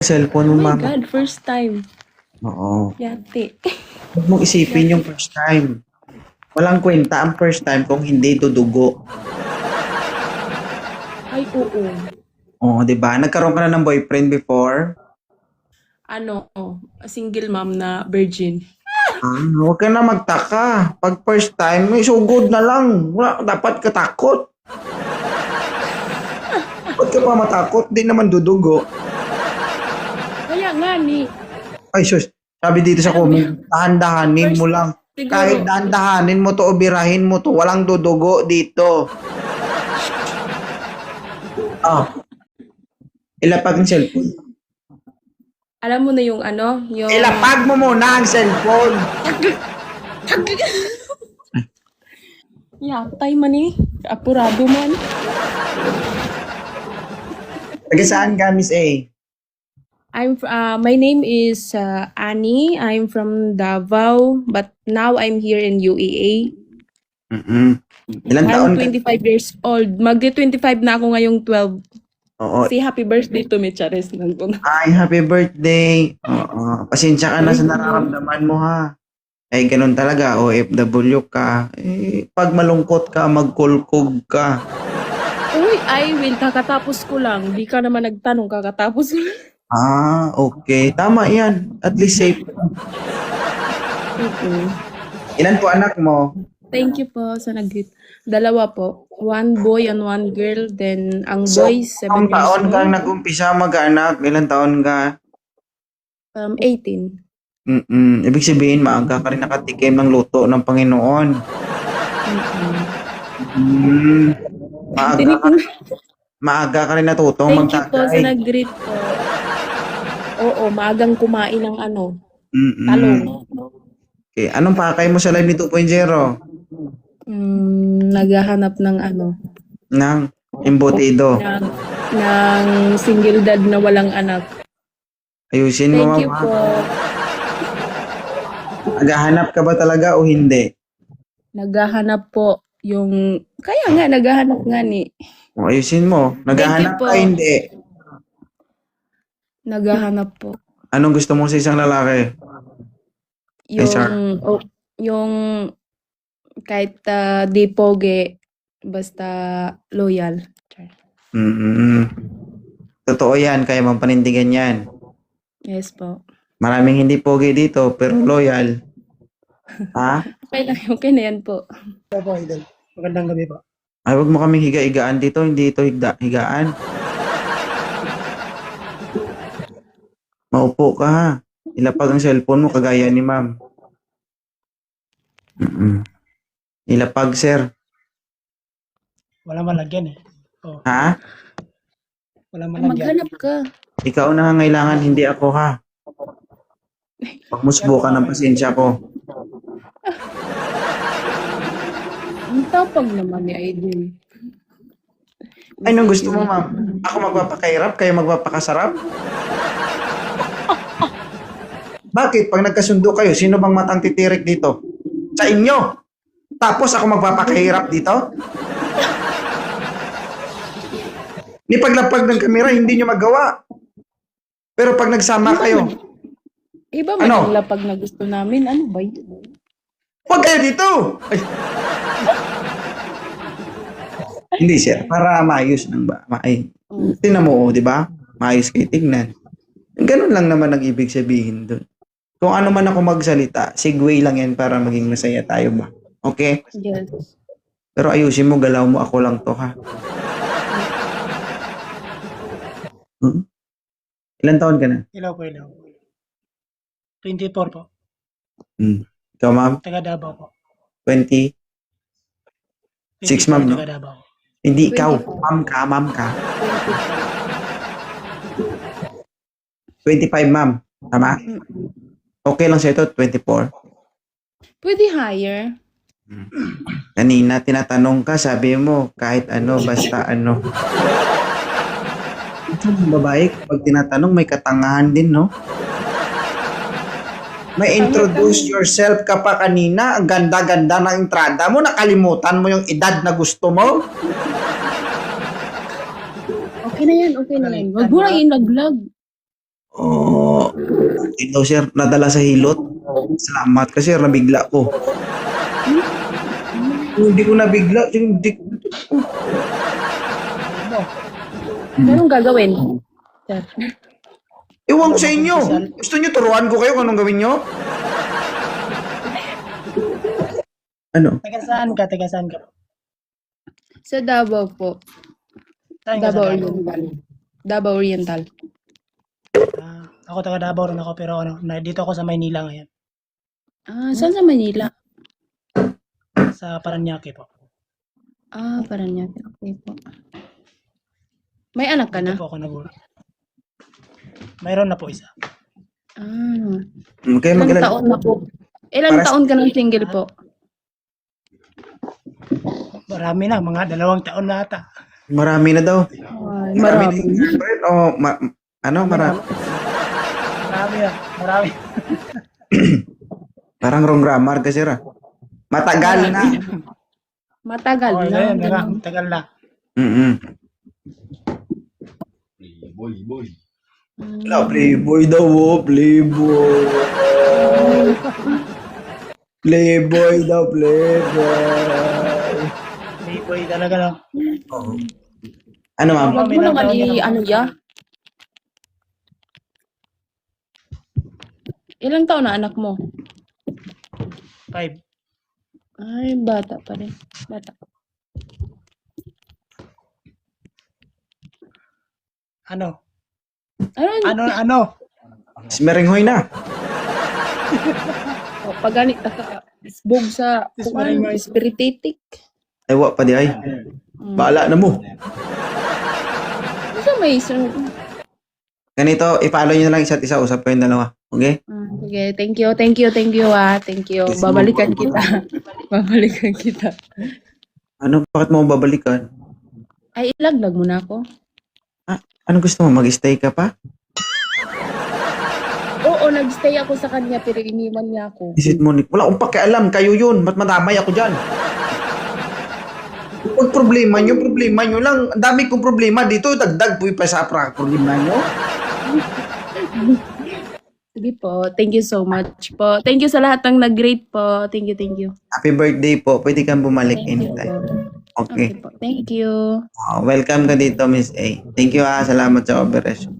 Cellphone Oh mo, my mama. God, first time. Oo. Yate. Huwag mong isipin yung first time. Walang kwenta ang first time kung hindi dudugo. Ay, oo. Oo, di ba? Nagkaroon ka na ng boyfriend before? Ano, single mom na virgin. Huwag ka na magtaka. Pag first time, may sugod na lang. Wala, dapat ka takot. Ba't ka pa matakot? Di naman dudugo. Kaya nga ni, Ay, sus. Sabi dito sa Alam comment, dahan-dahanin mo first, lang. siguro, Kahit dahan-dahanin mo to o birahin mo to, walang dudugo dito. Ilapag ang cellphone. alam mo na yung ano, yung... Ilapag mo muna ang cellphone. Yatay man eh. Apurado man. Taga saan ka, Miss A? My name is Annie. I'm from Davao, but now I'm here in UAE. Ilang taon I'm ka? 25 years old. Magdi-25 na ako ngayong 12. Oo. Say happy birthday to me, Charis. Ay, happy birthday. Oo. Pasensya ka na sa nararamdaman mo, ha. Ay, ganun talaga. OFW ka. Pag malungkot ka, magkulkog ka. Uy, I will. Kakatapos ko lang. Di ka naman nagtanong, kakatapos ko lang. Okay. Tama yan. At least safe. Ilan po anak mo? Thank you po sa nag-greet. Dalawa po. One boy and one girl. Then, ang boy, 7 Ilang years taon old. kang nag-umpisa mag-anak? Ilang taon ka? 18. Ibig sabihin, maaga ka rin nakatikim ng luto ng Panginoon. Maaga ka rin natutong Thank you po sa magtagay. nag-greet po. Oo, maagang kumain ng ano, Mm-mm. talong. Okay. Anong pakay mo sa live ni 2.0? Naghahanap ng ano, Nang embutido. ng single dad na walang anak. Ayusin mo, Thank you mama. po. Naghahanap ka ba talaga o hindi? Naghahanap po yung, kaya nga, naghahanap nga ni. Ayusin mo. Naghahanap po. ka hindi. Naghahanap po. Anong gusto mo sa isang lalaki? Yung kahit di poge, basta loyal. Totoo yan. Kaya mapanindigan yan. Yes po. Maraming hindi pogi dito, pero loyal. Ha? Okay na yan po. Opo, Idol. Magandang gabi po. Ay, wag mo kaming higa-higaan dito. Hindi ito higaan. Maupo ka, ha. Ilapag ang cellphone mo kagaya ni ma'am. Ilapag, sir. Wala malagyan eh. Oh, Ha? wala malagyan. Maghanap ka. Ikaw na nangangailangan, hindi ako, ha. Pag musbukan ng pasensya ko. Ang tapang naman ni Idol. Ay, nung gusto mo, ma'am? Ako magpapakairap, kayo magpapakasarap? Bakit? Pag nagkasundo kayo, sino bang matang titirik dito? Sa inyo! Tapos ako magpapakahirap dito? Ni paglapag ng kamera, hindi nyo magawa. Pero pag nagsama kayo, Iba man Ano? ang lapag na gusto namin. Ano ba yun? huwag kayo dito! Ay. Hindi, sir. Para maayos ng ba? Tingnan mo, di ba? Maayos kayo tignan. Ganun lang naman ang ibig sabihin doon. Kung ano man ako magsalita, segue lang yan para maging masaya tayo ba? Okay? Yes. Pero ayusin mo, galaw mo, ako lang to, ha? Ilan taon ka na? Ilaw po, ilaw. 24 po. Ikaw, ma'am? Taga Davao po. 20? 6, ma'am, no? Taga Davao. Hindi ikaw. 24. Ma'am ka. 25, ma'am. Tama? Okay lang sa ito, 24. Pwede higher. Kanina, tinatanong ka, sabi mo, kahit ano, basta ano. Ito, babae, pag tinatanong, may katangahan din, no? May introduce yourself ka pa kanina. Ang ganda-ganda ng entrada mo. Nakalimutan mo yung edad na gusto mo. Okay na yan, okay na yan. Wag mo lang inaglag. Oh, ito sir, nadala sa hilot. Salamat ka sir, nabigla ko. Hindi ko nabigla, hindi. Anong gagawin? Sir. Ewan ko sa inyo. Gusto nyo turuan ko kayo kung anong gawin nyo? Ano? Taga saan ka? Taga saan ka? Sa Davao po. Saan ka sa Davao Davao? Oriental. Davao Oriental. Ako taga Davao rin ako pero dito ako sa Maynila ngayon. Saan sa Manila? Sa Paranaque po. Paranaque. Okay po. May anak ka na? Dito po ako mayroon na po isa. Okay, Ilang mag-alala. taon na po? Ilang Para- taon ka ng single po? Marami na, mga 2 taon na ata. Marami na daw. Ay, Marami marami. na girlfriend o marami. Marami. Parang wrong grammar kasi ra. Matagal na. Matagal Okay, na. ngayon, ganun. tagal na. Mm-mm. Mm. Wala, playboy daw, playboy. Playboy daw, playboy. Playboy talaga lang. Oo. Ano ma'am? Huwag mo naman ya. Ilang taon na anak mo? 5. Ay, bata pa rin. Bata. Ano? Ano? Smeringhoy na. Pag ganit ka, isbog sa Ismaringhoy. spirititic. Ay, wa pa di ay. Baala na mo. Sa may Ganito, i-follow nyo na lang isa't isa. Usap kayong dalawa. Okay? sige, thank you. Thank you. Babalikan kita. Babalikan kita. Ano? Bakit mo babalikan? Ay, ilaglag mo na ako. Ano gusto mo? Mag-stay ka pa? Oo, nagstay ako sa kanya pero iniwan niya ako. Isit mo, wala akong pakialam. Kayo yun. Ba't madamay ako dyan? Huwag problema nyo lang. Ang dami kong problema dito. Dagdag po pa sa problema nyo. Sige po. Thank you so much po. Thank you sa lahat ng nag-rate po. Thank you. Happy birthday po. Pwede kang bumalik Thank you anytime. po. Okay. Okay po. Thank you. Welcome ka dito, Miss A. Thank you Salamat sa operation.